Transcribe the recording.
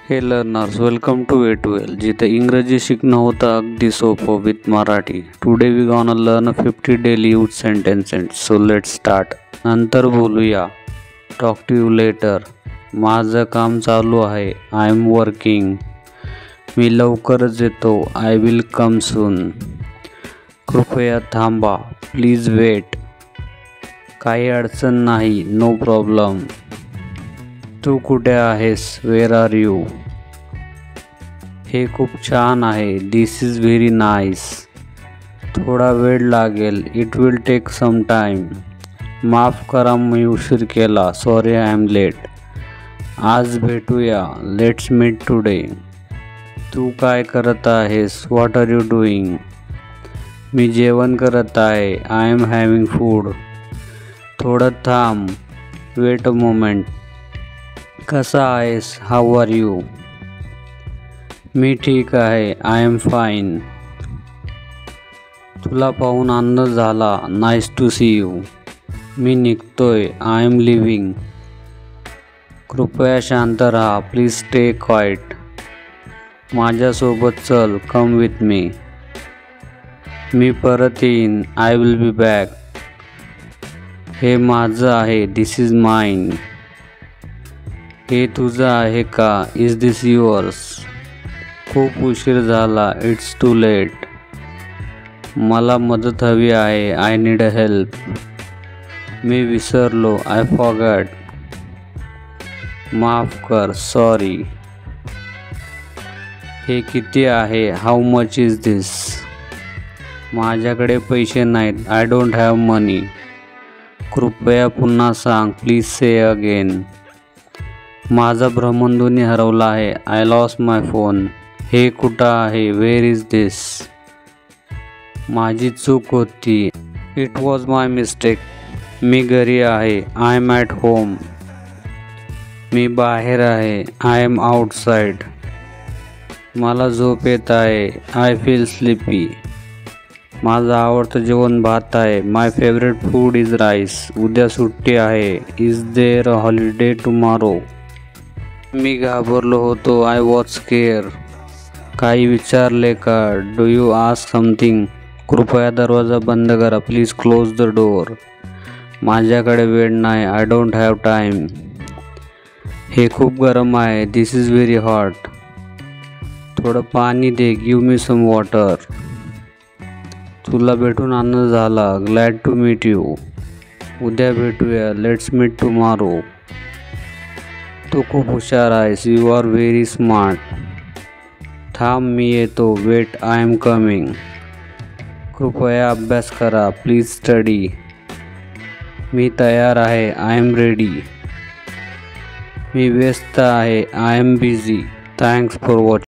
हे learners, welcome to A2L, जिथे इंग्रजी शिकणं होतं अगदी सोपं with Marathi. Today we gonna learn 50 daily use sentences. So let's start. नंतर बोलूया. Talk to you later. माझं काम चालू आहे. I am working. मी लवकरच येतो. I will come soon. कृपया थांबा. Please wait. काही अडचण नाही. No problem. तू कुठे आहेस? Where are you? हे खूप छान आहे. This is very nice. थोडा वेळ लागेल. It will take some time. माफ करा मी उशीर केला. Sorry I am late. आज भेटूया. Let's meet today. तू काय करत आहेस? What are you doing? मी जेवण करत आहे. I am having food. थोडं थांब. Wait a moment. कसा आहेस? How are you? मी ठीक आहे. I am fine. तुला पाहून आनंद झाला. Nice to see you. मी निघतोय. I am leaving. कृपया शांत राहा. Please stay quiet. माझ्यासोबत चल. Come with me. मी परत येईन. I will be back. हे माझं आहे. दिस इज माईन. हे तुझं आहे का? Is this yours? खूप उशीर झाला. It's too late. मला मदत हवी आहे. I need help. मी विसरलो. I forgot. माफ कर. सॉरी. हे किती आहे? How much is this? माझ्याकडे पैसे नाहीत. I don't have money. कृपया पुन्हा सांग. Please say again. माझा भ्रमणध्वनी हरवला आहे. I lost my phone. हे कुठं आहे? Where is this? माझी चूक होती. It was my mistake. मी घरी आहे. I am at home. मी बाहेर आहे. I am outside. मला झोप येत आहे. I feel sleepy. माझं आवडतं जेवण भात आहे. My favourite food is rice. उद्या सुट्टी आहे. Is there a holiday tomorrow? मी घाबरलो होतो. I was scare. काही विचारले का? Do you ask something? कृपया दरवाजा बंद करा. Please close the door. माझ्याकडे वेळ नाही. I don't have time. हे खूप गरम आहे. This is very hot. थोडं पाणी दे. Give me some water. तुला भेटून आनंद झाला. Glad to meet you. उद्या भेटूया. Let's meet tomorrow. तू खूप हुशार आहेस. You are very smart. थांब मी येतो. वेट. I am coming. कृपया अभ्यास करा. Please study. मी तयार आहे. I am ready. मी व्यस्त आहे. I am busy. Thanks for watching.